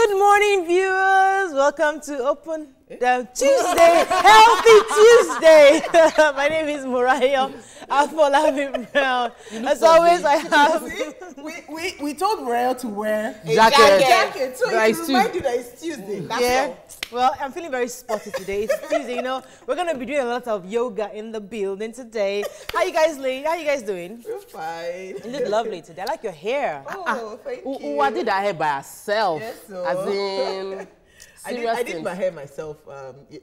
Good morning, viewers. Welcome to Open Tuesday, Healthy Tuesday. My name is Moriah. Brown. As always, I have. We told Moriah to wear a jacket. So it reminds you that it's Tuesday. Yeah. Well, I'm feeling very sporty today. It's Tuesday, you know. We're going to be doing a lot of yoga in the building today. How you guys doing? We're fine. You look lovely today. I like your hair. Oh, thank you. Who did that hair by herself? Yes, so. As in, I did my hair myself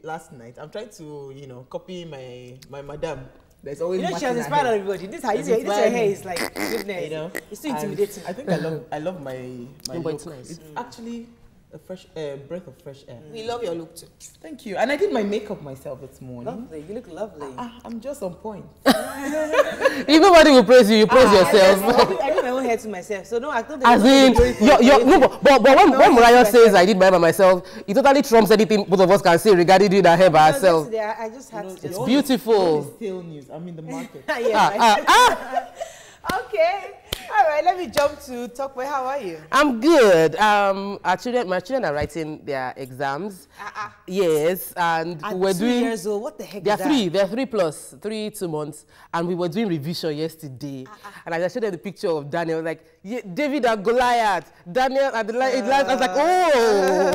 last night. I'm trying to, copy my madam. There's always she has inspired everybody. This your hair is like goodness. It's too intimidating. I think I love my look. It's nice. It's actually a fresh breath of fresh air. We love your look too. Thank you. And I did my makeup myself this morning. Lovely. You look lovely. I'm just on point. If nobody will praise you, you praise yourself. I do my own hair to myself, so no, I don't. As in, but when Moriah says I did my hair by myself, it totally trumps anything both of us can say regarding doing that hair by herself. I just had to. It's beautiful. It's still news. I'm in the market. Okay. All right, let me jump to Tokwe. How are you? I'm good. My children are writing their exams. Yes, and we're doing. 2 years old. What the heck? They're 3. They're 3+, 2 months, and we were doing revision yesterday. And I showed them the picture of Daniel, like David and Goliath. Daniel and the lion. I was like, oh!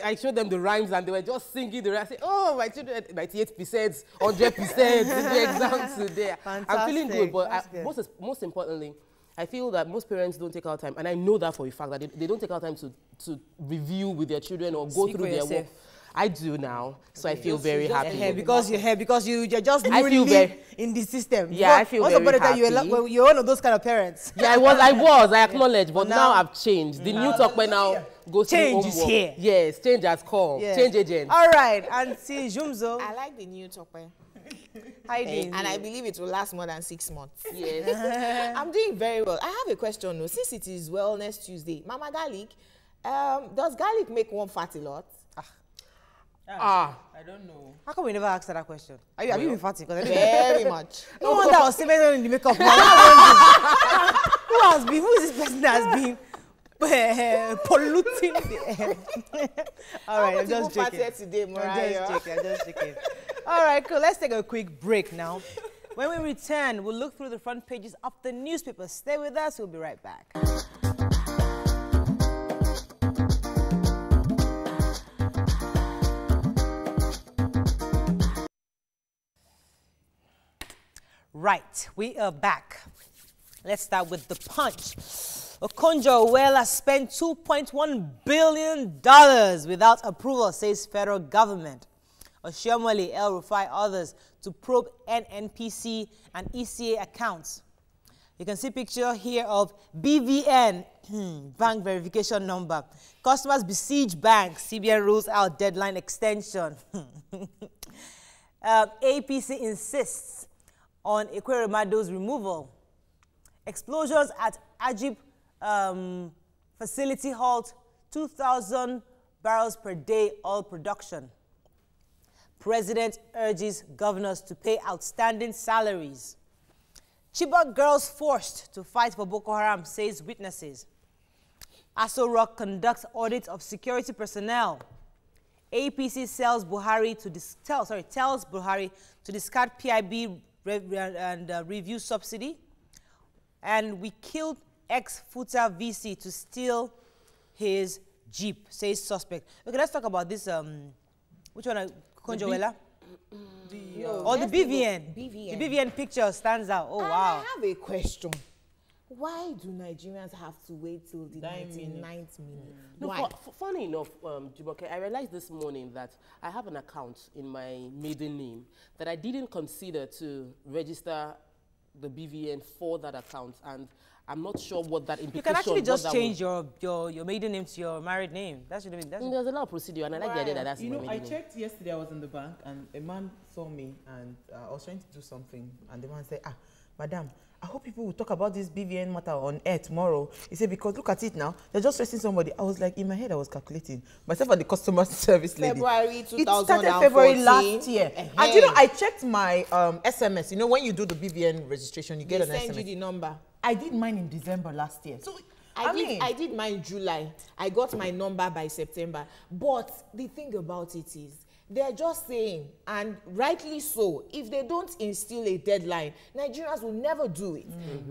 I showed them the rhymes, and they were just singing the rhymes. I said, oh, my children, 98%, 100% in the exams today. Fantastic. I'm feeling good, but most importantly, I feel that most parents don't take out time, and I know that for a fact, that they don't take out time to review with their children or go through their work. I do now, so I feel very happy. Because you're just newly in the system. Yeah, I feel very happy. You're one of those kind of parents. Yeah, I acknowledge, but now I've changed. The new Tokwe now goes through change is here. Yes, change has come. Yeah. Change agent. All right, and see Jumzo. I like the new Tokwe. And I believe it will last more than 6 months. Yes. I'm doing very well. I have a question though. Since it is Wellness Tuesday, Mama Garlic, does garlic make one fat a lot? I don't know. How come we never asked that question? Have you been fatty? Very much. No wonder I was saying in the makeup. Who is this person that has been polluting the air? All right, I'm just joking. I'm just joking. All right, cool. Let's take a quick break now. When we return, we'll look through the front pages of the newspapers. Stay with us. We'll be right back. Right, we are back. Let's start with the Punch. Okonjo-Iweala spent $2.1 billion without approval, says federal government. Oshiomhole, El-Rufai, others to probe NNPC and ECA accounts. You can see a picture here of BVN, bank verification number. Customers besiege banks. CBN rules out deadline extension. APC insists on Ekweremado's removal. Explosions at Ajib facility halt 2,000 barrels per day oil production. President urges governors to pay outstanding salaries. Chibok girls forced to fight for Boko Haram, says witnesses. Aso Rock conducts audit of security personnel. APC tells Buhari to discard PIB and review subsidy. And we killed ex-Futa VC to steal his Jeep, says suspect. Okay, let's talk about this. Which one? Okonjo-Iweala? The BVN. The BVN picture stands out. Oh, wow. I have a question. Why do Nigerians have to wait till the 99th minute? No, funny enough, Jumoke, I realized this morning that I have an account in my maiden name that I didn't consider to register the BVN for that account, and I'm not sure what that implication. You can actually just change your maiden name to your married name. That should have been. There's a lot of procedure, and I like the idea that that's my maiden name. I checked yesterday. I was in the bank, and a man saw me, and I was trying to do something, and the man said, madam, I hope people will talk about this BVN matter on air tomorrow. He said, because look at it now. They're just arresting somebody. I was like, in my head, I was calculating. Myself and the customer service lady. February 2014. It started February last year. And you know, I checked my SMS. You know, when you do the BVN registration, you get an SMS. They send you the number. I did mine in December last year. So I did mine July. I got my number by September. But the thing about it is, they're just saying, and rightly so, if they don't instill a deadline, Nigerians will never do it.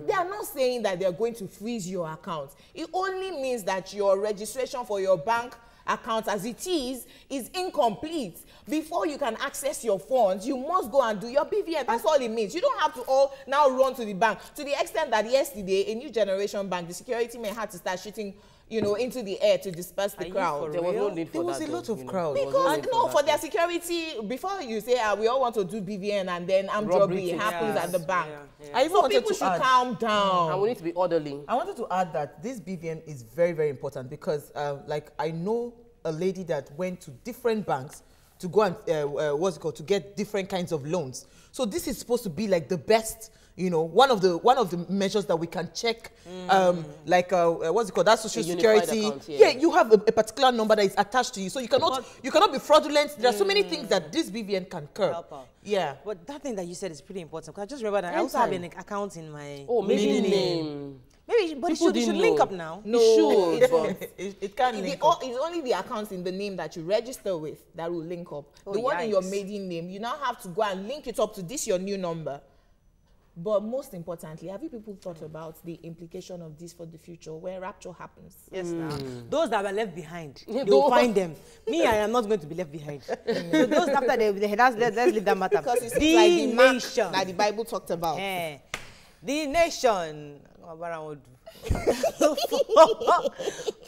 They are not saying that they're going to freeze your account. It only means that your registration for your bank account as it is incomplete. Before you can access your funds, you must go and do your BVN. That's all it means. You don't have to all now run to the bank. To the extent that yesterday, a new generation bank, the security men had to start shooting, you know, into the air to disperse the crowd. There was no need There for was that. a lot of you know. crowd. Because no, for their security, before you say, we all want to do BVN and then armed robbery happens at the bank. I even So wanted people to should add, calm down. And we need to be orderly. I wanted to add that this BVN is very, very important because, like, I know a lady that went to different banks to go and to get different kinds of loans. So this is supposed to be like the best, you know, one of the measures that we can check, that social security. Account, yeah, you have a particular number that is attached to you, so you cannot be fraudulent. There are so many things that this BVN can curb. Help out. Yeah. But that thing that you said is pretty important. Because I just remember that I also have an account in my Maiden name. maybe, but it People should didn't link know. up now. No, It it should. won't. It can't link up. It's only the accounts in the name that you register with that will link up. The one in your maiden name, you now have to go and link it up to this your new number. But most importantly, have you people thought about the implication of this for the future when rapture happens? Yes, now. Those that were left behind, they will find them. Me, I am not going to be left behind. So those after let's leave that matter. Because it's The like the mark nation. that the Bible talked about. The nation.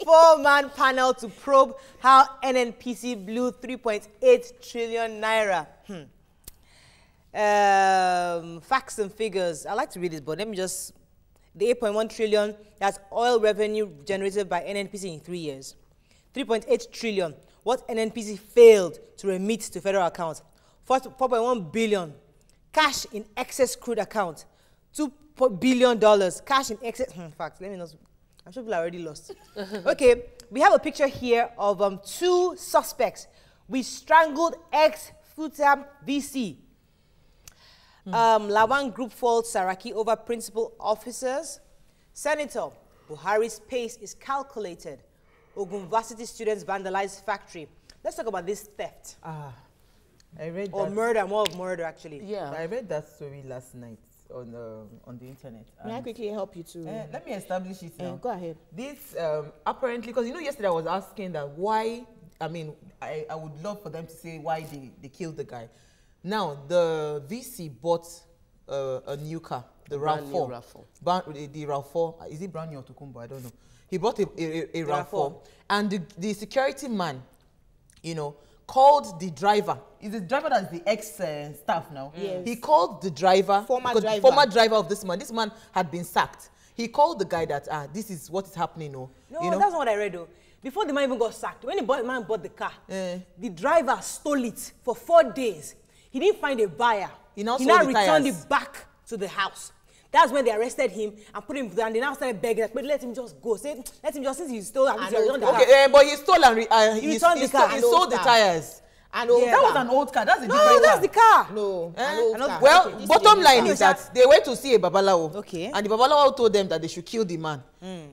Four-man panel to probe how NNPC blew 3.8 trillion naira. Facts and figures. I like to read this, but let me just... The 8.1 trillion, that's oil revenue generated by NNPC in 3 years. 3.8 trillion, what NNPC failed to remit to federal accounts. 4.1 billion, cash in excess crude account. $2 billion, cash in excess... Facts, let me know. I'm sure people are already lost. Okay, we have a picture here of 2 suspects. We strangled ex-Futam VC. Lawan Group faults Saraki over principal officers. Senator Buhari's pace is calculated. Ogun Varsity students vandalize factory. Let's talk about this theft. I read or that. murder, more of murder actually. Yeah. I read that story last night on the internet. May I quickly help you to... Let me establish it now. Go ahead. This apparently, because you know yesterday I was asking that why, I mean, I would love for them to say why they killed the guy. Now, the VC bought a new car, the RAV4. The RAV4, is it brand new or Tokumbo? I don't know. He bought a RAV4. And the security man, you know, called the driver. Is the driver that's the ex-staff now? Yes. He called the driver, Former driver of this man. This man had been sacked. He called the guy that, this is what is happening. No, you know? that's not what I read though. Before the man even got sacked, when the man bought the car, the driver stole it for 4 days. He didn't find a buyer. He now returned it back to the house. That's when they arrested him and put him down. They now started begging, but let him just go. Say, let him just, since he stole and returned the car. Okay, but he stole and he returned the car. He sold the tires. That was an old car. That's a different car. No, that's the car. No, well, okay, bottom line is that they went to see a babalawo. Okay. And the babalawo told them that they should kill the man.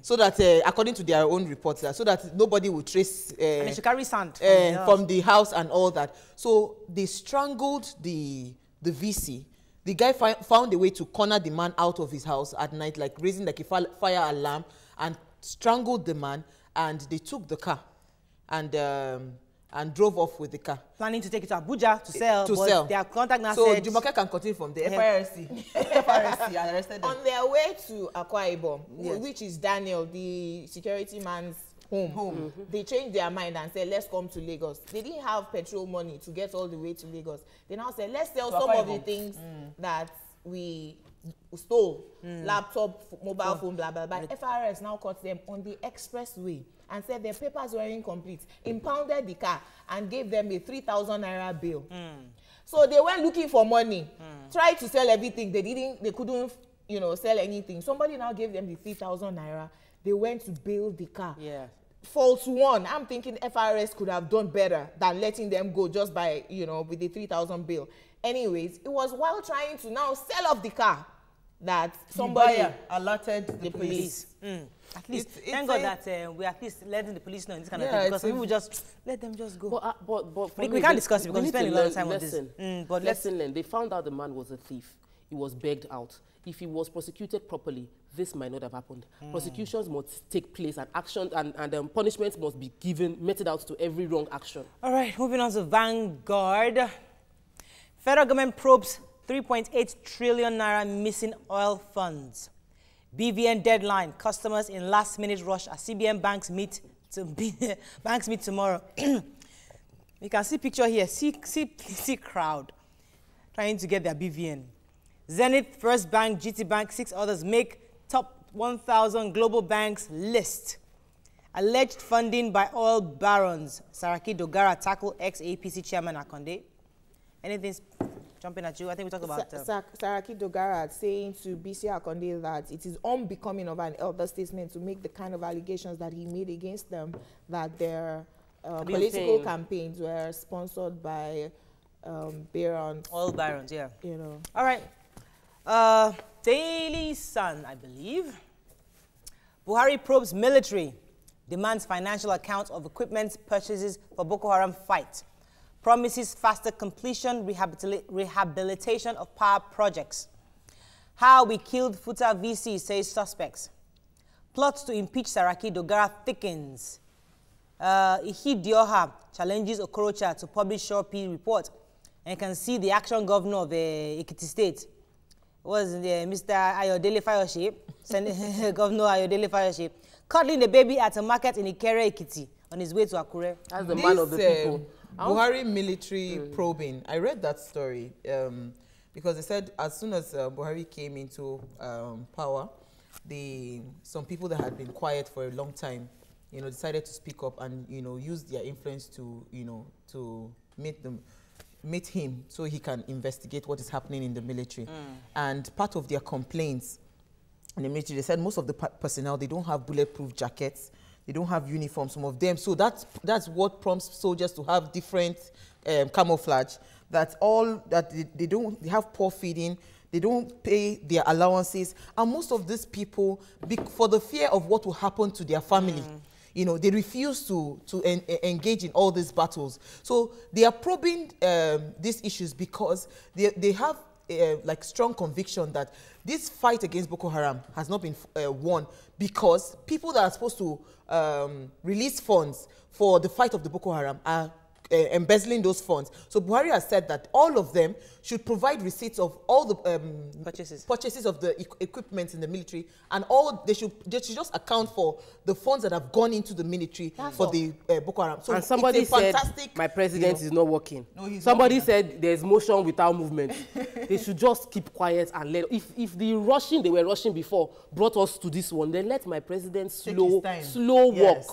So that, according to their own reports, so that nobody will trace... and they should carry sand from the house and all that. So they strangled the VC. The guy found a way to corner the man out of his house at night, like raising like a fire alarm, and strangled the man. And they took the car and drove off with the car. Planning to take it to Abuja to sell. Their contact now said... So Jumoke can continue from the FIRC. FIRC arrested them. On their way to Akwa Ibom, which is Daniel, the security man's home. They changed their mind and said, let's come to Lagos. They didn't have petrol money to get all the way to Lagos. They now said, let's sell some of the things that we stole. Laptop, mobile phone, blah, blah, blah. FRS now caught them on the expressway and said their papers were incomplete, impounded the car and gave them a 3,000 naira bill. So they went looking for money, tried to sell everything. They couldn't, you know, sell anything. Somebody now gave them the 3,000 naira. They went to bail the car. Yeah. False one. I'm thinking FRS could have done better than letting them go just by, you know, with the 3,000 bill. Anyways, it was while trying to now sell off the car that somebody alerted the police. At least, It's thank God that we at least letting the police know in this kind of thing, because people just let them just go. But we can't discuss it because we spend a lot of time on this. But lesson learned. They found out the man was a thief. He was begged out. If he was prosecuted properly, this might not have happened. Prosecutions must take place, and action and punishments must be given, meted out to every wrong action. All right, moving on to Vanguard. Federal government probes 3.8 trillion naira missing oil funds. BVN deadline. Customers in last-minute rush as CBN banks meet tomorrow. You can see picture here. See crowd trying to get their BVN. Zenith, First Bank, GT Bank, 6 others make top 1,000 global banks list. Alleged funding by oil barons. Saraki Dogara tackle ex-APC chairman Akonde. Anything jumping at you? I think we talked about... Saraki Dogara saying to BC Akonde that it is unbecoming of an elder statesman to make the kind of allegations that he made against them, that their political campaigns were sponsored by barons. Oil barons, yeah. You know. All right. Daily Sun, I believe. Buhari probes military, demands financial accounts of equipment purchases for Boko Haram fight, promises faster completion, rehabilitation of power projects. How we killed Futa VC, says suspects. Plots to impeach Saraki Dogara thickens. Ihi Dioha challenges Okorocha to publish Shore P report. And you can see the action governor of Ekiti State was Mr. Ayodele Fayoshe, Governor Ayodele Fayoshe, cuddling the baby at a market in Ikere, Ekiti, on his way to Akure. That's the man of the people. Buhari military probing. I read that story because they said as soon as Buhari came into power, some people that had been quiet for a long time, decided to speak up and use their influence to to meet him so he can investigate what is happening in the military. And part of their complaints in the military, they said most of the personnel, they don't have bulletproof jackets, they don't have uniforms, some of them. So that's what prompts soldiers to have different camouflage. They have poor feeding, they don't pay their allowances, and most of these people, for the fear of what will happen to their family, they refuse to engage in all these battles. So they are probing these issues because they have strong conviction that this fight against Boko Haram has not been won because people that are supposed to release funds for the fight of the Boko Haram are embezzling those funds. So Buhari has said that all of them should provide receipts of all the purchases of the equipment in the military, and they should just account for the funds that have gone into the military for the Boko Haram. So and somebody said, my president is not working. No, somebody said there's motion without movement. They should just keep quiet and let... If the rushing they were rushing before brought us to this one, then let my president slow walk,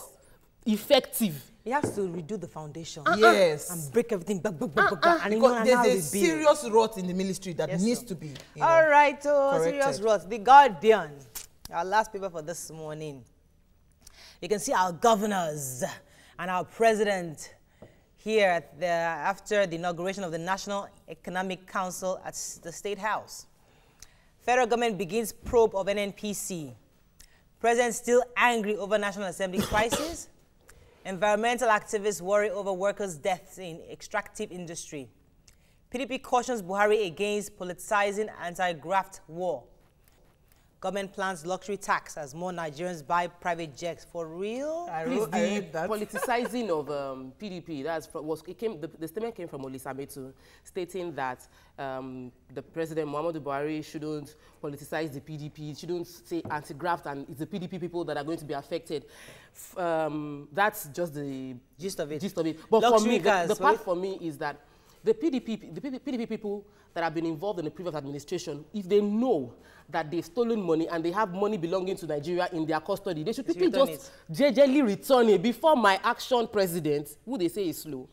effective. He has to redo the foundation. Yes. And break everything back. Because there's a serious rot in the ministry that needs to be all right, serious rot. The Guardian, our last paper for this morning. You can see our governors and our president here after the inauguration of the National Economic Council at the State House. Federal government begins probe of NNPC. President still angry over National Assembly crisis. Environmental activists worry over workers' deaths in extractive industry. PDP cautions Buhari against politicizing anti-graft war. Government plans luxury tax as more Nigerians buy private jets. For real? The politicizing of PDP, the statement came from Olisametu, stating that the President Muhammadu Buhari shouldn't politicize the PDP, shouldn't say anti-graft, and it's the PDP people that are going to be affected. That's just the gist of it. But for me, the part for me is that the PDP people that have been involved in the previous administration, if they know that they've stolen money and they have money belonging to Nigeria in their custody, they should quickly just jejely return it before my action president, who they say is slow,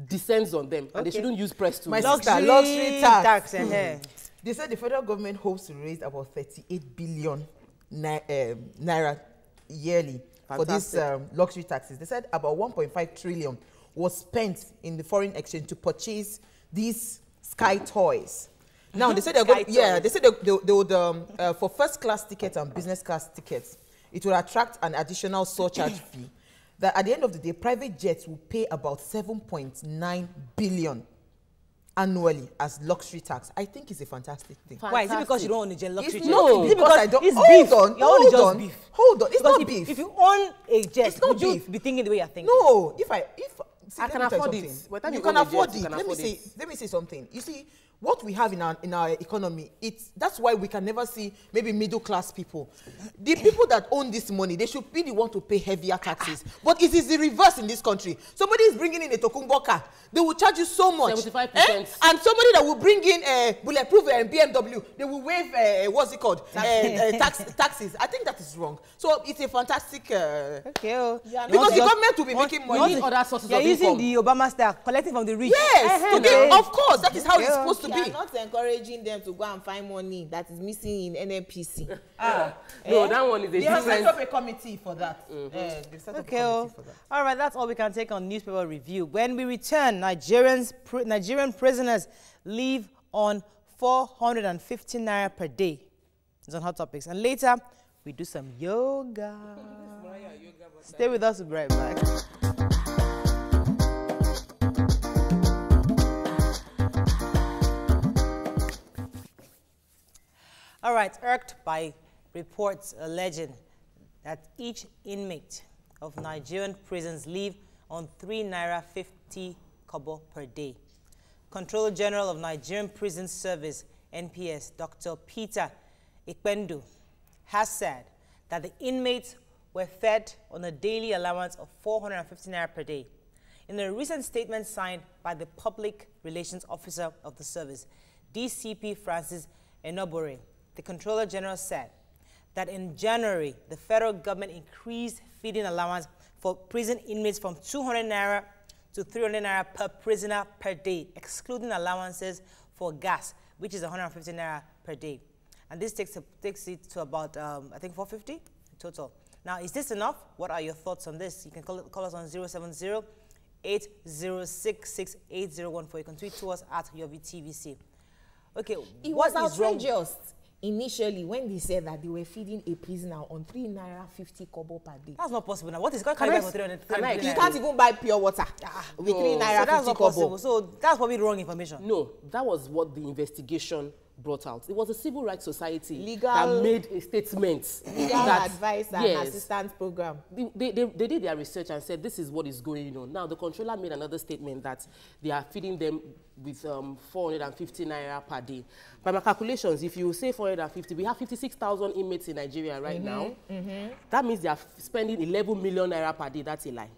descends on them. And they shouldn't use press to... My sister, luxury tax. They said the federal government hopes to raise about 38 billion naira yearly for these luxury taxes. They said about 1.5 trillion was spent in the foreign exchange to purchase these sky toys. Now they said they're going. Yeah, they said they would for first class tickets and business class tickets, it will attract an additional surcharge fee. That at the end of the day, private jets will pay about 7.9 billion annually as luxury tax. I think it's a fantastic thing. Why? Is it because you don't own a jet luxury jet? No, is it because I don't. It's Hold beef. on, You're only hold just on, beef. hold on. It's Because not beef. If you own a jet, It's not would you beef. be thinking the way you're thinking? No, if see, I let can me tell afford you it. something. By the time You you can own a jet, afford you it. can Let me afford say something. You see, what we have in our economy, that's why we can never see maybe middle class people. The people that own this money, they should be the one to pay heavier taxes. But it is the reverse in this country. Somebody is bringing in a Tokumbo car, they will charge you so much. 75%. And somebody that will bring in a bulletproof BMW, they will waive what's it called? Taxes. I think that is wrong. So it's a fantastic. Okay. Because the government will be making money. You need other sources You're of using income. the Obama style, collecting from the rich. Yes, of course, that is how it's supposed to You be. are not encouraging them to go and find money that is missing in NNPC. No, that one is a They have set different. up a committee for that. They've set up a committee for that. All right, that's all we can take on newspaper review. When we return, Nigerian prisoners leave on 450 naira per day. It's on Hot Topics. And later, we do some yoga. Stay with us, we'll be right back. All right, irked by reports alleging that each inmate of Nigerian prisons live on 3 naira 50 kobo per day. Controller General of Nigerian Prison Service, NPS, Dr. Peter Ikpendu, has said that the inmates were fed on a daily allowance of 450 naira per day. In a recent statement signed by the Public Relations Officer of the service, DCP Francis Enobore, the Controller General said that in January, the federal government increased feeding allowance for prison inmates from 200 naira to 300 naira per prisoner per day, excluding allowances for gas, which is 150 naira per day. And this takes it to about, I think, 450 total. Now, is this enough? What are your thoughts on this? You can call us on 070-8066-8014. You can tweet to us at YoviTVC. Okay, It what was is wrong? outrageous initially when they said that they were feeding a prisoner on 3 naira 50 kobo per day. That's not possible now. What is going to carry back for 300? You can't even buy pure water with 3 naira So that's 50 not kobo. possible. So that's probably wrong information. No, that was what the investigation brought out. It was a civil rights society that Legal- made a statement. Legal that, advice and yes, assistance program. They did their research and said this is what is going on. Now the controller made another statement that they are feeding them with 450 naira per day. By my calculations, if you say 450, we have 56,000 inmates in Nigeria right now. That means they are spending 11 million naira per day. That's a lie.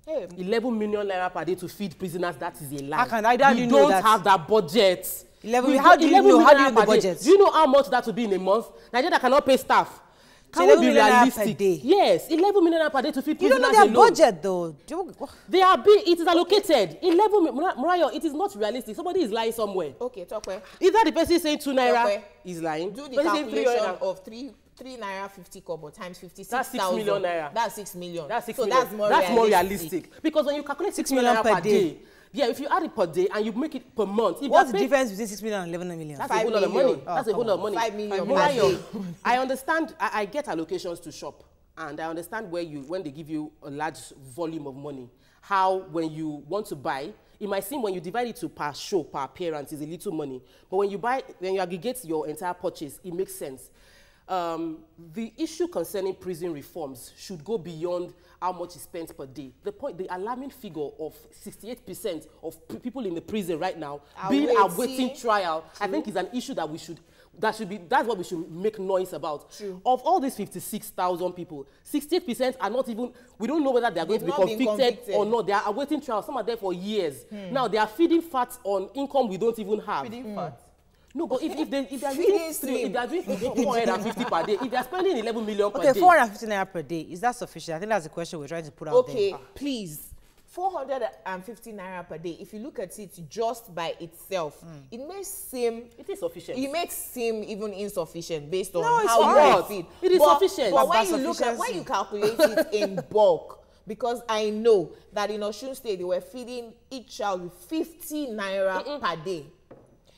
Hey, 11 million naira per day to feed prisoners, that is a lie. How can I- how do We you know don't that? have that budget. 11 how do you know? How do you know the budget? Do you know how much that would be in a month? Nigeria cannot pay staff. So Can 11 we be million naira realistic? per day? Yes, 11 million naira per day to feed You prisoners don't know their alone. budget, though. They are being, it is allocated. 11 Murayo, it is not realistic. Somebody is lying somewhere. okay, Tokwe. Either the person saying 2 naira Okay. is lying. Do the person saying 300 calculation of 3 naira 50 kobo times 56,000. That's 6 million naira. That's 6 million. That's 6 so million. that's more realistic. Because when you calculate 6 million million per per day, yeah, if you add it per day and you make it per month, if What's you the pay- difference between 6 million and 11 million? That's a 5 whole lot of million. money. That's a whole lot of money. 5 million per Murayo, day. I understand. I get allocations to shop, and I understand when they give you a large volume of money, how when you want to buy, it might seem when you divide it to per show, per appearance, is a little money. But when you aggregate your entire purchase, it makes sense. The issue concerning prison reforms should go beyond how much is spent per day. The alarming figure of 68% of people in the prison right now awaiting trial, I think is an issue that that's what we should make noise about. True. Of all these 56,000 people, 68% are not even, we don't know whether they are going to be They've not been convicted or convicted. not. They are awaiting trial. Some are there for years. Now they are feeding fat on income we don't even have. Feeding fat. No, but if they are Feeding doing 450 per day, if they are spending 11 million per Okay, day. 450 naira per day. Is that sufficient? I think that's the question we're trying to put out Okay, there. please. 450 naira per day. If you look at it just by itself, it may seem It is sufficient. it makes seem even insufficient based on No, it's how not. you feed. It is sufficient. But when That's you look at sufficiency. when you calculate it in bulk, because I know that in Osun State they were feeding each child with 50 naira per day.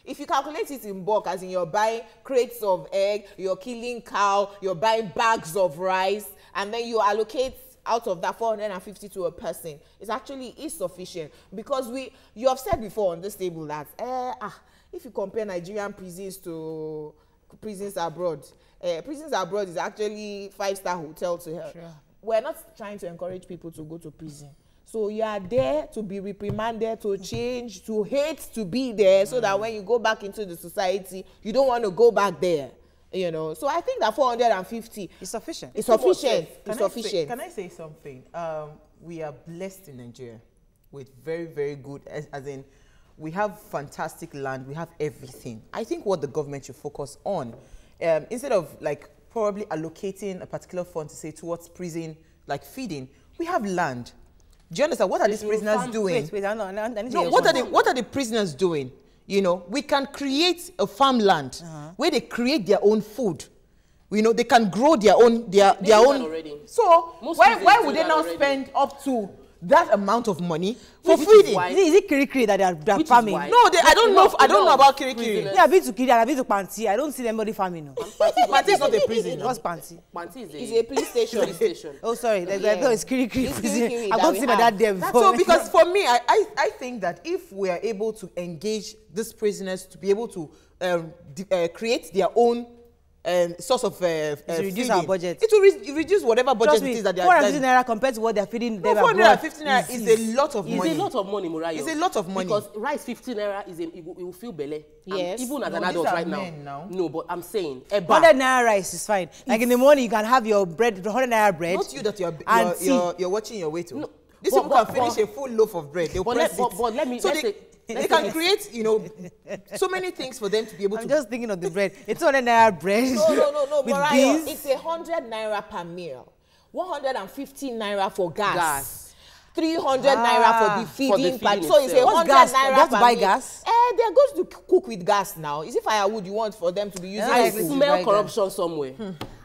If you calculate it in bulk, as in you're buying crates of egg, you're killing cow, you're buying bags of rice, and then you allocate out of that 450 to a person, it's actually insufficient. Because you have said before on this table that if you compare Nigerian prisons to prisons abroad is actually 5-star hotel to hell. Sure. We're not trying to encourage people to go to prison. So you are there to be reprimanded, to change, to hate to be there, so that when you go back into the society, you don't want to go back there. You know, so I think that 450 is sufficient. It's sufficient. It's sufficient. Can I say something? We are blessed in Nigeria with very, very good, as in, we have fantastic land, we have everything. I think what the government should focus on, instead of like probably allocating a particular fund to say towards prison, like feeding, we have land. Do you understand? What are these prisoners doing? What are the prisoners doing? You know, we can create a farmland where they create their own food. You know, they can grow their own own. Already. So why would they now spend up to that amount of money for feeding? Is it kiri-kiri that they are farming? No, I don't know about kiri-kiri. Yeah, I've been to kiri, I've been to Panti. I don't see anybody farming. No. Panti is not a prison. What's Panti? Panti is a police station. Oh, sorry. It's kiri-kiri prison. I've not seen my dad there before. So, because for me, I think that if we are able to engage these prisoners to be able to create their own source of reduce our budget. It will reduce whatever budget it is that they are. 450 naira compared to what they are feeding them. 450 naira is a lot of money. It's a lot of money, Murayo. It's a lot of money. Because rice 50 naira it will feel belly. Yes. Even as an adult right now. No, but I'm saying 100 naira rice is fine. Like in the morning, you can have your bread, 100 naira bread. Not you that you're watching your way to. No, this people can finish a full loaf of bread. They'll press it. But let me say. They can create, you know, so many things for them to be able to. I'm just thinking of the bread. It's 100 naira bread. No, Mariah, it's 100 naira per meal. 150 naira for gas. 300 naira for the feeding part. So it's 100 naira per buy meal. Gas? They're going to cook with gas now. Is it firewood you want for them to be using? I smell corruption somewhere.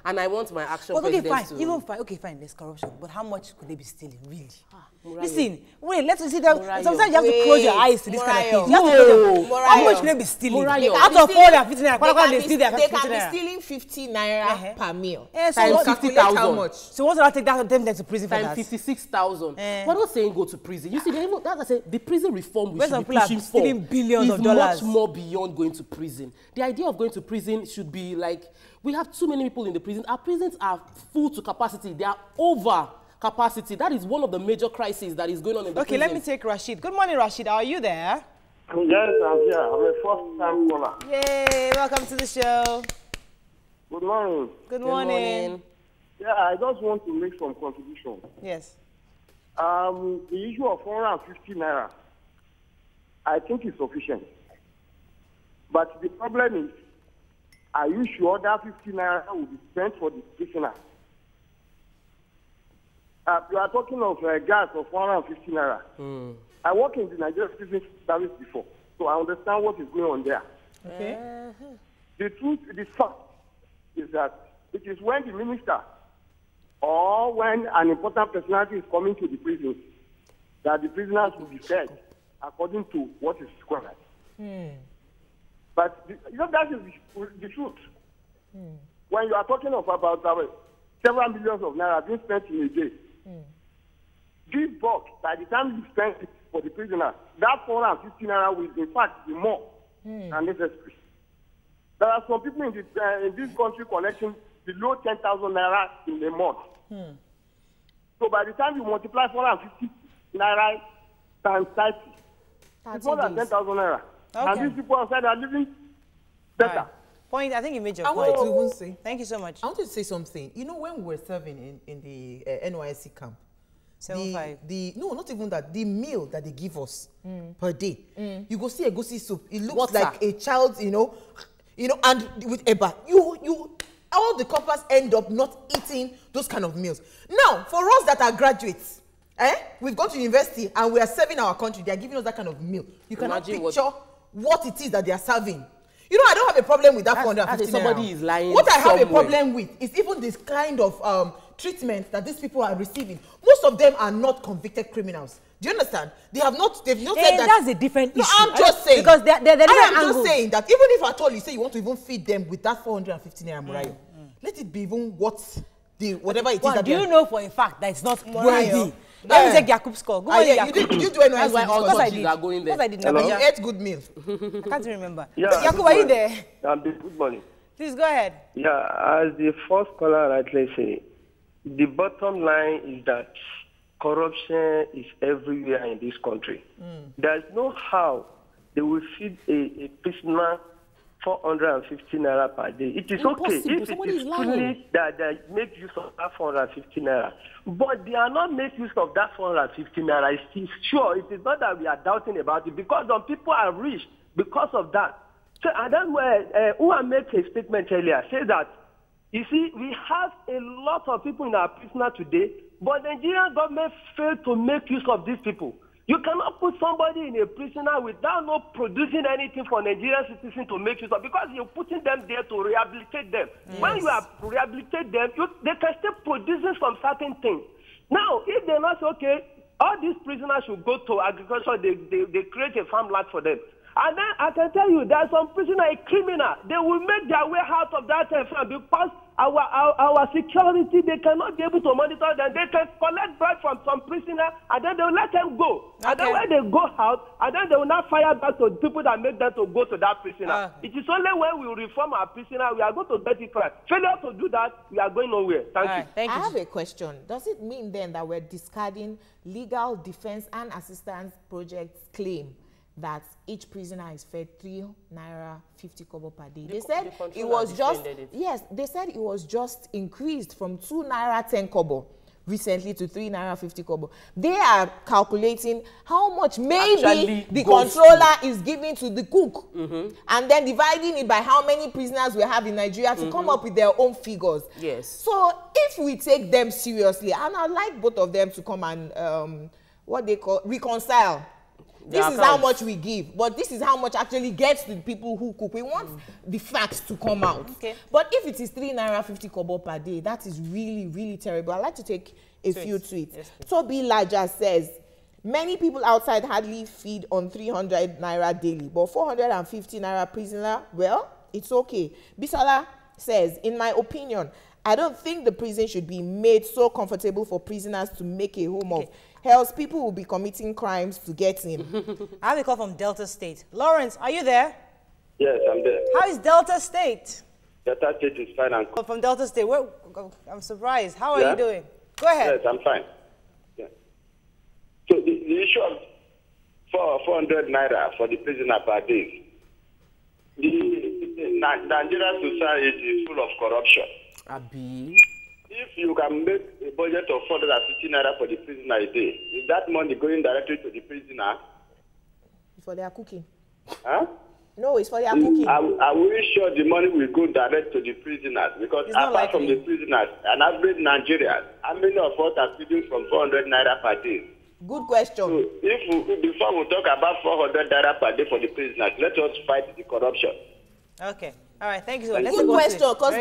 And I want my action president to... Even fine. Okay, fine, there's corruption. But how much could they be stealing, really? Listen, wait, let's see them. Sometimes you have to close your eyes to this kind of thing. How much could they be stealing? Out of 450 naira, they can be stealing 50 naira per meal. Times 50,000. So once I take that, them to prison for that? Times 56,000. We're not saying go to prison. You see, that's I say the prison reform we should be pushing for billions of dollars. Much more beyond going to prison. The idea of going to prison should be like, we have too many people in the prison. Our prisons are full to capacity. They are over capacity. That is one of the major crises that is going on in the prison. Okay, let me take Rashid. Good morning, Rashid. Are you there? Yes, I'm here. I'm a first-time caller. Yay, welcome to the show. Good morning. Good morning. Yeah, I just want to make some contribution. Yes. The issue of 450 naira, I think is sufficient. But the problem is, are you sure that 50 naira will be spent for the prisoner? You are talking of gas of 150 naira. I work in the Nigerian prison service before, so I understand what is going on there. Okay. The truth, the fact is that it is when the minister or when an important personality is coming to the prison that the prisoners will be fed according to what is required. But that is the truth. When you are talking of about several millions of naira being spent in a day, this bulk, by the time you spend it for the prisoner, that 450 naira will in fact be more than necessary. There are some people in this country collecting below 10,000 naira in a month. So by the time you multiply 450 naira times 30, it's more than 10,000 naira. Okay. And these people outside are living better. Right. Point. I think you made your point. I wanted to even say. Thank you so much. I wanted to say something. You know, when we were serving in the NYSC camp, 7.5. No, not even that. The meal that they give us per day, you go see a goosey soup. It looks like a child, you know, and with eba, all the coppers end up not eating those kind of meals. Now, for us that are graduates, we've gone to university and we are serving our country. They are giving us that kind of meal. You cannot picture what it is that they are serving. You know, I don't have a problem with that 450 naira. Somebody is lying. What I have a problem with is even this kind of treatment that these people are receiving. Most of them are not convicted criminals. Do you understand? They've not said that. That's a different issue. No, I'm just saying. Because they're different I am angles. just saying that even if at all you say you want to even feed them with that 450 naira Murayo, let it be even whatever it is. Well, that do you know for a fact that it's not worthy? Yeah. Let me take Yakub's score. Go on, You did do NYSC? That's why all Of course I churches did. are going there. Of course I did. And you Nabaja. ate good meal. I can't remember. Yeah, Yakub, good are you morning. there? Good morning. Please go ahead. Yeah, as the first caller rightly say, the bottom line is that corruption is everywhere in this country. There's no how they will feed a prisoner 450 naira per day. It is okay if it is truly that they make use of that 450 naira. But they are not make use of that 450 naira. It's sure, it is not that we are doubting about it, because some people are rich because of that. So, and that's where Uwa made a statement earlier, says that, you see, we have a lot of people in our prisoner today, but the Nigerian government failed to make use of these people. You cannot put somebody in a prisoner without not producing anything for Nigerian citizens to make use of, because you're putting them there to rehabilitate them. Yes. When you are rehabilitate them, they can still producing some certain things. Now, if they're not okay, all these prisoners should go to agriculture, they create a farmland for them. And then I can tell you, there's some prisoner, a criminal, they will make their way out of that farm, because our security, they cannot be able to monitor them. They can collect bribe from some prisoner, and then they will let them go. Okay. And then when they go out, and then they will not fire back to people that make them to go to that prisoner. It is only when we reform our prisoner, we are going to get it right. Failure to do that, we are going nowhere. Thank you. Thank you. I have a question. Does it mean then that we're discarding legal defense and assistance projects claim that each prisoner is fed 3 naira 50 kobo per day? They said it was just they said it was just increased from 2 naira 10 kobo recently to 3 naira 50 kobo. They are calculating how much maybe the controller is giving to the cook, and then dividing it by how many prisoners we have in Nigeria to come up with their own figures. Yes. So if we take them seriously, and I'd like both of them to come and what they call reconcile. This is how much we give, but this is how much actually gets to the people who cook. We want the facts to come out. Okay. But if it is 3 naira 50 kobo per day, that is really, really terrible. I'd like to take a few tweets. Yes, Toby Laja says, many people outside hardly feed on 300 naira daily, but 450 naira prisoner, well, it's okay. Bisala says, in my opinion, I don't think the prison should be made so comfortable for prisoners to make a home of. Else people will be committing crimes to get in. I have a call from Delta State. Lawrence, are you there? Yes, I'm there. How is Delta State? Delta State is fine. And from Delta State. I'm surprised. How are you doing? Go ahead. Yes, I'm fine. Yeah. So the issue of 400 naira for the prisoner per day. The Nigerian society is full of corruption. Abi. If you can make a budget of 450 naira for the prisoner a day, is that money going directly to the prisoner? For their cooking. Huh? No, it's for their cooking. Are we sure the money will go direct to the prisoners? Because apart from the prisoners, an average Nigerian, how many of us are feeding from 400 naira per day? Good question. So before we talk about 400 naira per day for the prisoners, let us fight the corruption. Okay. All right, thank you so much. Good question, because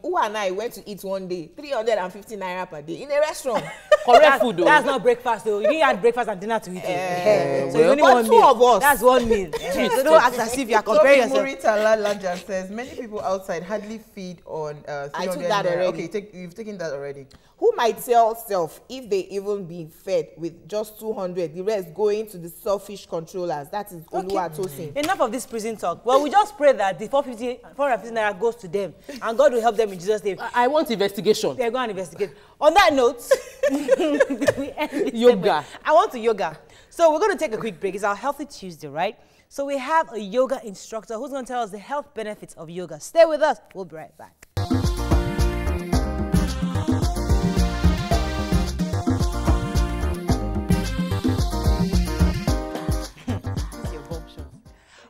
Uwa and I went to eat one day, 350 naira per day in a restaurant. Correct food, though. That's not breakfast, though. You didn't have breakfast and dinner to eat. So you only but one two meal. Of us. That's one meal. So don't act as if you are comparing yourself. Murita Lanja says many people outside hardly feed on 300 I took that already. Okay, you've taken that already. Who might sell self if they even be fed with just 200, the rest going to the selfish controllers? That is Oluwatosin. Enough of this prison talk. Well, we just pray that the 450 naira goes to them, and God will help them in Jesus' name. I want investigation. They're going to investigate. On that note, we end this yoga. I want to yoga. So we're going to take a quick break. It's our Healthy Tuesday, right? So we have a yoga instructor who's going to tell us the health benefits of yoga. Stay with us. We'll be right back.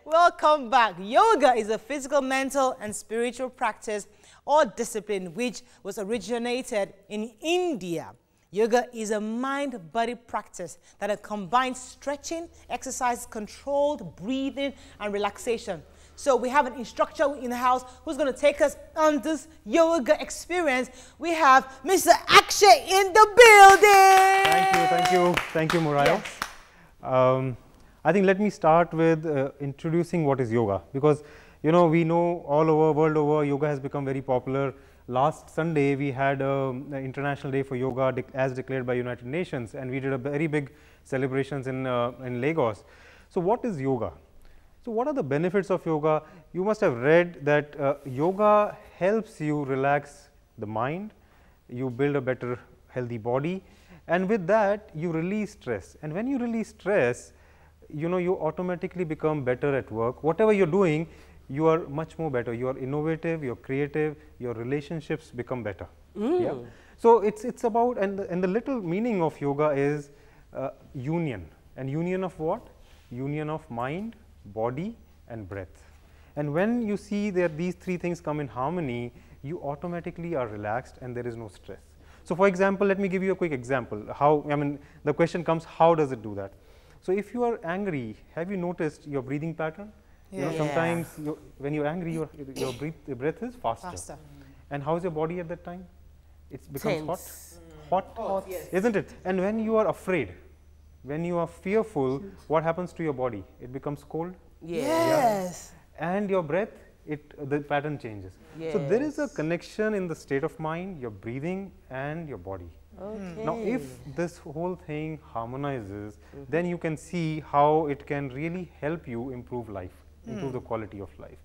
Welcome back. Yoga is a physical, mental, and spiritual practice or discipline which was originated in India. Yoga is a mind-body practice that combines stretching, exercise, controlled breathing, and relaxation. So we have an instructor in the house who's going to take us on this yoga experience. We have Mr. Akshay in the building. Thank you, Muriah. Yes. I think let me start with introducing what is yoga, because we know all over, world over, yoga has become very popular. Last Sunday we had an International Day for Yoga as declared by United Nations, and we did a very big celebrations in Lagos. So what is yoga? So what are the benefits of yoga? You must have read that yoga helps you relax the mind, you build a better healthy body, and with that you release stress. And when you release stress, you automatically become better at work. Whatever you're doing, you are much more better. You are innovative, you're creative, your relationships become better. Yeah? So it's about, and the little meaning of yoga is union. And union of what? Union of mind, body and breath. And when you see that these three things come in harmony, you automatically are relaxed and there is no stress. So for example, let me give you a quick example. The question comes, how does it do that? So if you are angry, have you noticed your breathing pattern? Yeah. Sometimes when you're angry, your breath is faster. And how is your body at that time? It becomes hot, Yes. isn't it? And when you are afraid, when you are fearful, what happens to your body? It becomes cold. Yes. And your breath, the pattern changes. So there is a connection in the state of mind, your breathing and your body. Okay. Now if this whole thing harmonizes, then you can see how it can really help you improve life, improve the quality of life.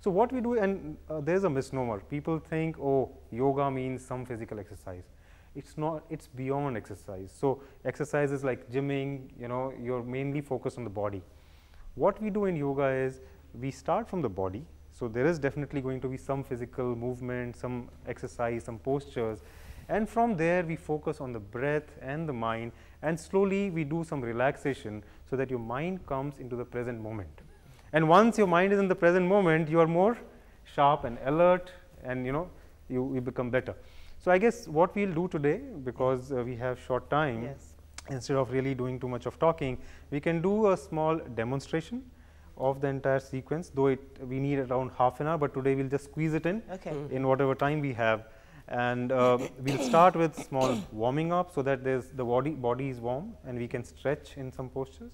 So what we do, and there's a misnomer. People think, oh, yoga means some physical exercise. It's not, it's beyond exercise. So exercises like gymming, you're mainly focused on the body. What we do in yoga is we start from the body. So there is definitely going to be some physical movement, some exercise, some postures. And from there we focus on the breath and the mind, and slowly we do some relaxation so that your mind comes into the present moment. And once your mind is in the present moment, you are more sharp and alert, and you become better. So I guess what we'll do today, because we have short time, instead of really doing too much of talking, we can do a small demonstration of the entire sequence, though we need around half an hour, but today we'll just squeeze it in whatever time we have. And we'll start with small warming up so that the body is warm and we can stretch in some postures.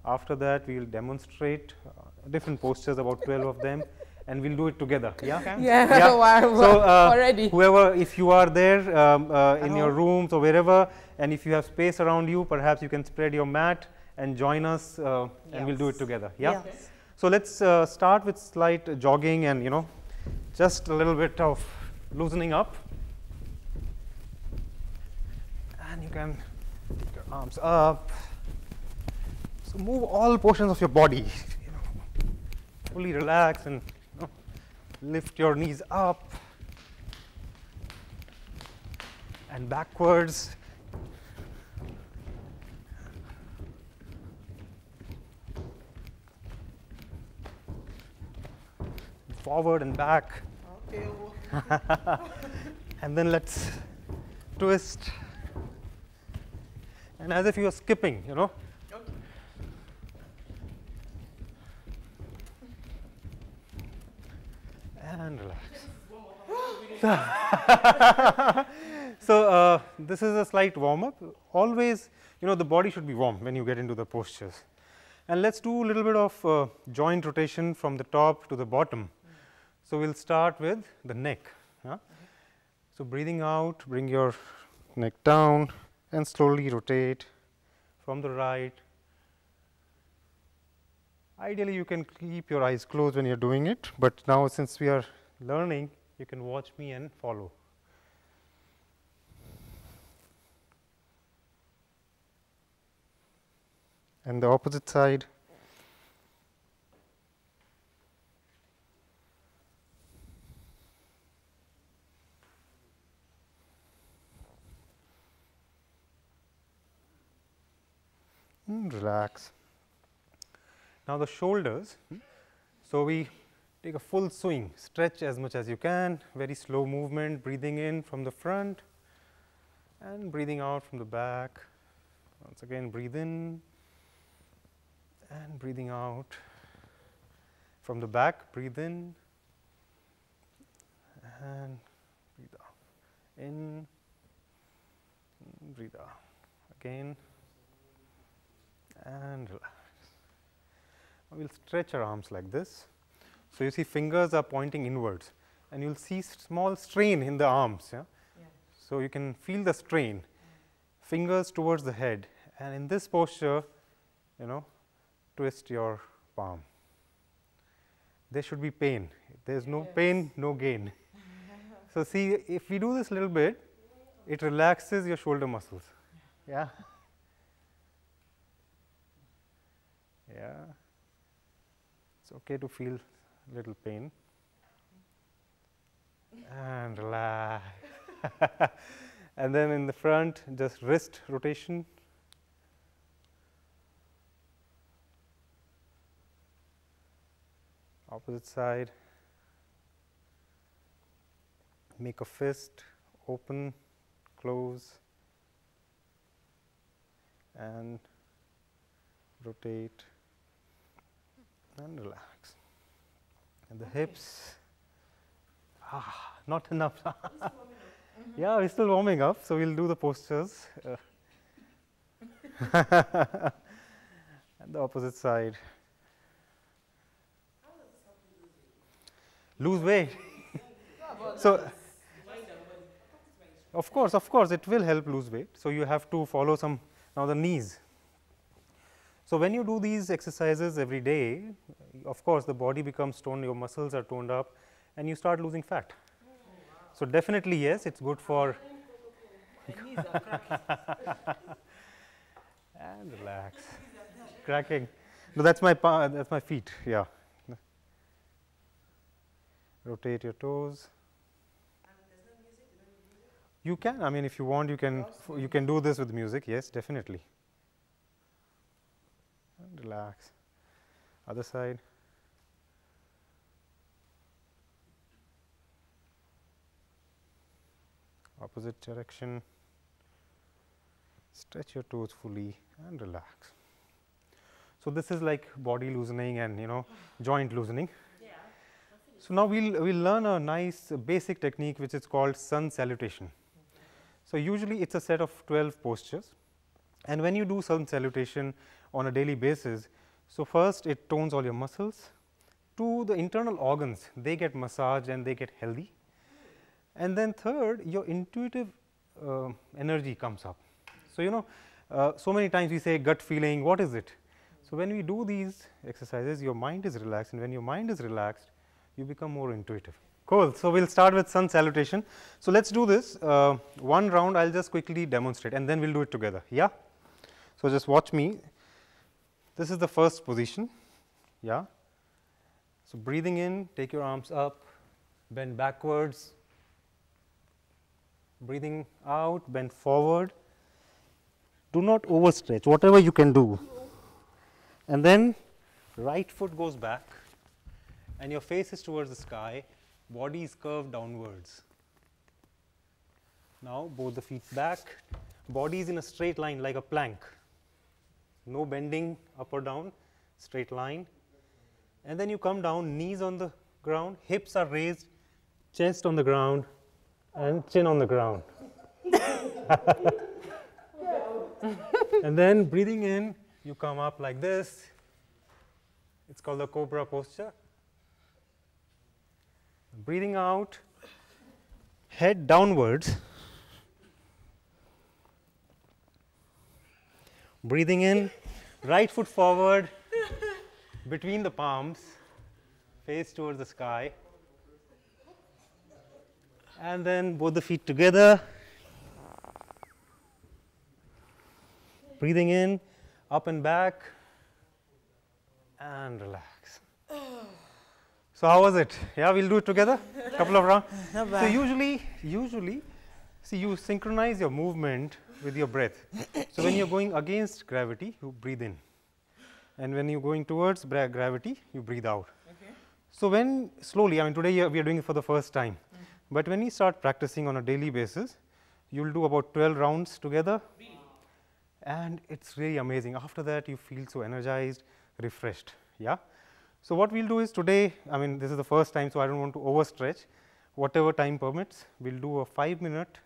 After that, we will demonstrate different postures, about 12 of them, and we'll do it together. So already. Whoever, if you are there in your rooms or wherever, and if you have space around you, perhaps you can spread your mat and join us, and we'll do it together. So let's start with slight jogging and just a little bit of loosening up. And you can take your arms up. So move all portions of your body. Fully relax and lift your knees up and backwards. Forward and back. Okay. And then let's twist. And as if you are skipping, And relax. So this is a slight warm up. Always, the body should be warm when you get into the postures. And let's do a little bit of joint rotation from the top to the bottom. So we'll start with the neck. So breathing out, bring your neck down and slowly rotate from the right. Ideally, you can keep your eyes closed when you're doing it, but now since we are learning, you can watch me and follow. And the opposite side. Relax. Now the shoulders. So we take a full swing, stretch as much as you can, very slow movement, breathing in from the front and breathing out from the back. Once again, breathe in and breathing out. From the back, breathe in and breathe out. In, breathe out. Again and relax. Now we will stretch our arms like this. So, you see fingers are pointing inwards and you will see small strain in the arms. Yeah? Yeah. So, you can feel the strain, fingers towards the head, and in this posture, twist your palm. There should be pain. If there is no pain, no gain. So, see, if we do this little bit, it relaxes your shoulder muscles. Yeah. Yeah. It's okay to feel little pain. And relax. And then in the front, just wrist rotation. Opposite side. Make a fist, open, close, and rotate and relax. And the hips, not enough. Yeah, we're still warming up, so we'll do the postures. And the opposite side. Lose weight. So, of course, it will help lose weight. So, you have to follow some, now the knees. So, when you do these exercises every day, of course, the body becomes toned, your muscles are toned up and you start losing fat. So, definitely yes, it is good for and relax, cracking. No, that's my feet, yeah. Rotate your toes. You can, I mean, if you want, you can do this with music, yes, definitely. And relax. Other side. Opposite direction. Stretch your toes fully and relax. So, this is like body loosening and joint loosening. Yeah. So, now we'll learn a nice basic technique which is called sun salutation. So, usually it is a set of 12 postures, and when you do sun salutation on a daily basis, so first it tones all your muscles, to the internal organs they get massaged and they get healthy, and then third your intuitive energy comes up. So, so many times we say gut feeling, what is it? So, when we do these exercises your mind is relaxed, and when your mind is relaxed you become more intuitive. Cool. So, we will start with sun salutation. So, let us do this one round, I will just quickly demonstrate and then we will do it together. Yeah. So, just watch me. This is the first position. Yeah. So, breathing in, take your arms up, bend backwards, breathing out, bend forward. Do not overstretch, whatever you can do. And then right foot goes back and your face is towards the sky. Body is curved downwards. Now, both the feet back, body is in a straight line like a plank, no bending up or down, straight line. And then you come down, knees on the ground, hips are raised, chest on the ground and chin on the ground. And then breathing in, you come up like this, it is called the cobra posture. Breathing out, head downwards, breathing in, right foot forward between the palms, face towards the sky, and then both the feet together, breathing in, up and back, and relax. So, how was it? Yeah, we will do it together, couple of rounds. So, usually, see, you synchronize your movement with your breath. So, when you are going against gravity, you breathe in, and when you are going towards gravity, you breathe out. Okay. So, when slowly, I mean today we are doing it for the first time, but when you start practicing on a daily basis, you will do about 12 rounds together, and it is really amazing. After that, you feel so energized, refreshed. Yeah. So, what we will do is today, I mean this is the first time, so I do not want to overstretch. Whatever time permits, we will do a 5-minute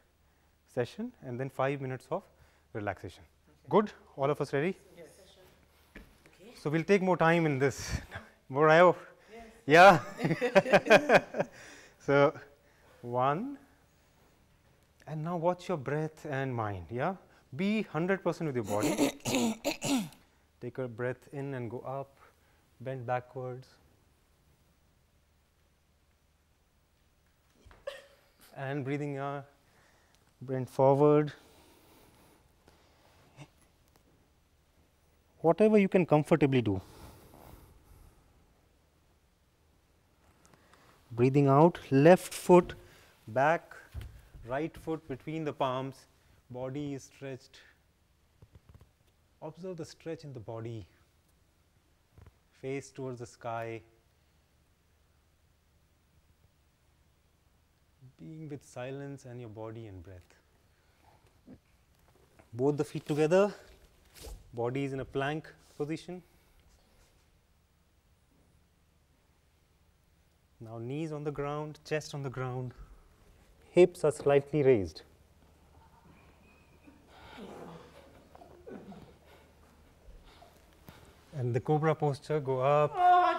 session and then 5 minutes of relaxation. Okay. Good? All of us ready? Yes. Okay. So, we will take more time in this. More I hope? Yes. Yeah? So, 1, and now watch your breath and mind. Yeah? Be 100% with your body. Take a breath in and go up, bend backwards. And breathing out, bend forward. Whatever you can comfortably do. Breathing out, left foot back, right foot between the palms, body is stretched. Observe the stretch in the body, face towards the sky. Being with silence and your body and breath. Both the feet together, body is in a plank position. Now knees on the ground, chest on the ground, hips are slightly raised. And the cobra posture, go up. Oh my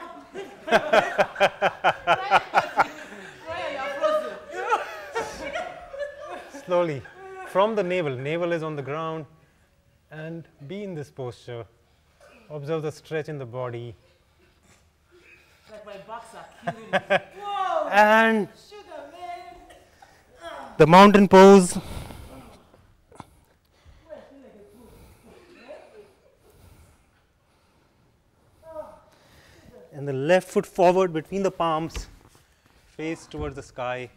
God. Slowly, from the navel is on the ground, and be in this posture. Observe the stretch in the body. Like my backs are killing me. Whoa! And Sugar, man. the mountain pose. And the left foot forward between the palms, face towards the sky.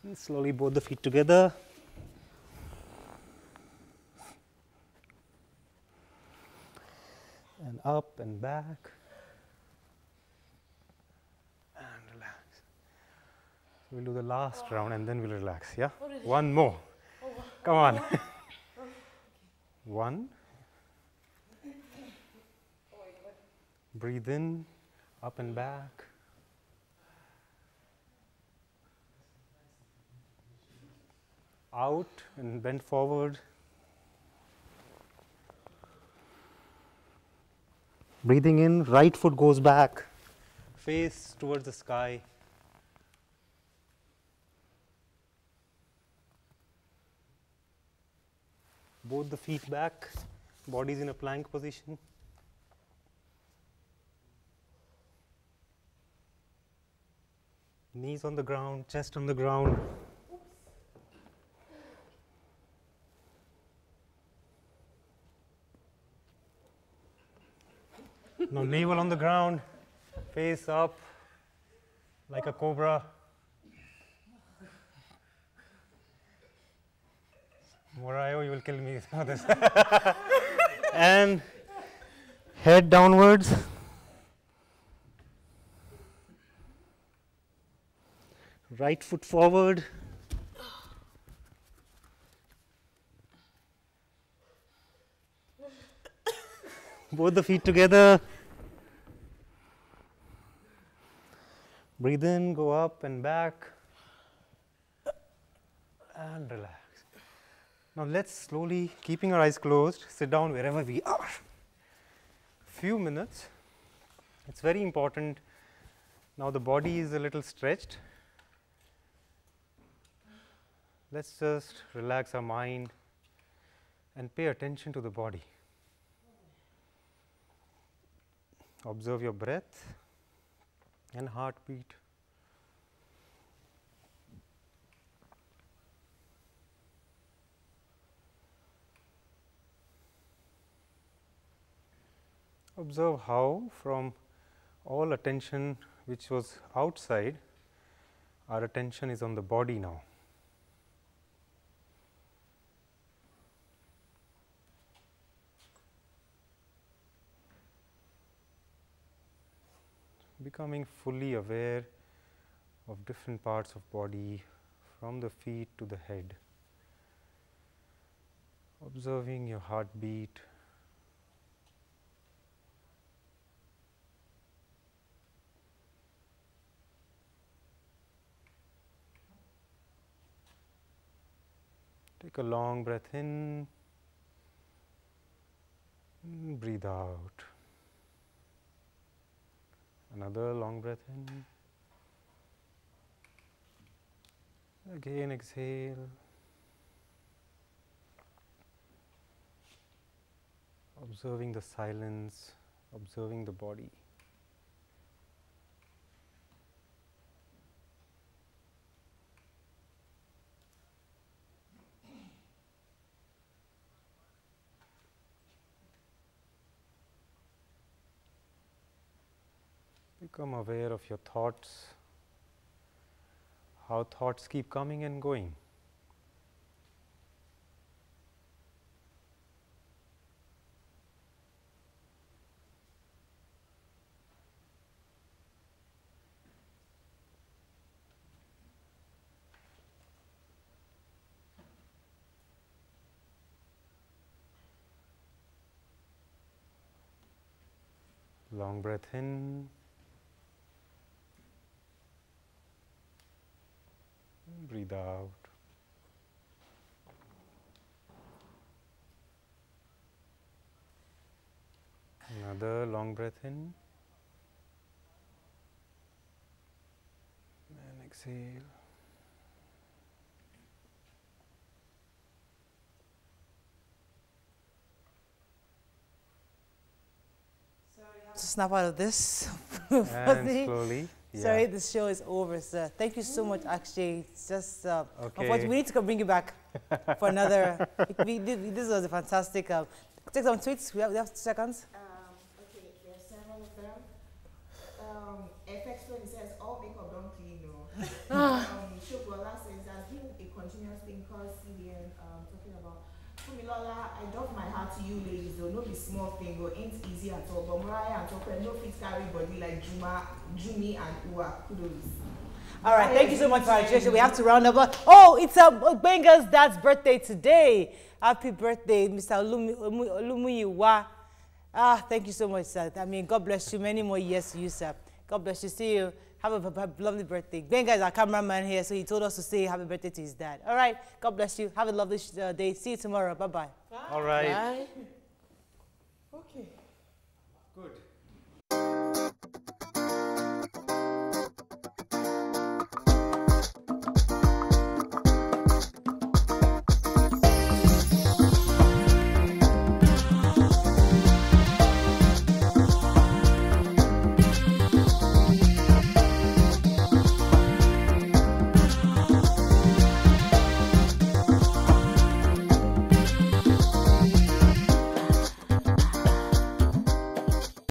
And slowly both the feet together. And up and back. And relax. We will do the last round and then we will relax. Yeah? One more. Come on. 1. Breathe in, up and back. Out and bend forward. Breathing in, right foot goes back, face towards the sky. Both the feet back, body is in a plank position. Knees on the ground, chest on the ground. Now navel on the ground, face up like a cobra. Morayo, you will kill me for this. And head downwards. Right foot forward. Both the feet together. Breathe in, go up and back. And relax. Now let's slowly, keeping our eyes closed, sit down wherever we are. Few minutes. It's very important. Now the body is a little stretched. Let's just relax our mind and pay attention to the body. Observe your breath and heartbeat. Observe how from all attention which was outside, our attention is on the body now. Becoming fully aware of different parts of body from the feet to the head. Observing your heartbeat. Take a long breath in, breathe out. Another long breath in. Again exhale. Observing the silence, observing the body. Become aware of your thoughts, how thoughts keep coming and going. Long breath in. Breathe out. Another long breath in. And exhale. To snap out of this. And slowly. Sorry, the show is over, sir. Thank you so much, Akshay. It's just, Okay. unfortunately, we need to bring you back for another. This was a fantastic. Take some tweets. We have 2 seconds. Okay, there are several of them. FX20 says, all makeup don't clean, Shukwola says, there's been a continuous thing called CBN talking about. Fumilola, I drop my heart to you ladies, though, no be small thing, go ain't easy at all. But Mariah and Tokwe, no fit carry body like Jumi and Uwa. Kudos. All right, thank you so much for our attention. We have to round up. Oh, it's Benga's dad's birthday today. Happy birthday, Mr. Olumuyiwa. Thank you so much, sir. I mean, God bless you. Many more years to you, sir. God bless you. See you. Have a lovely birthday. Benga is our cameraman here, so he told us to say happy birthday to his dad. All right, God bless you. Have a lovely day. See you tomorrow. Bye-bye. All right. Bye.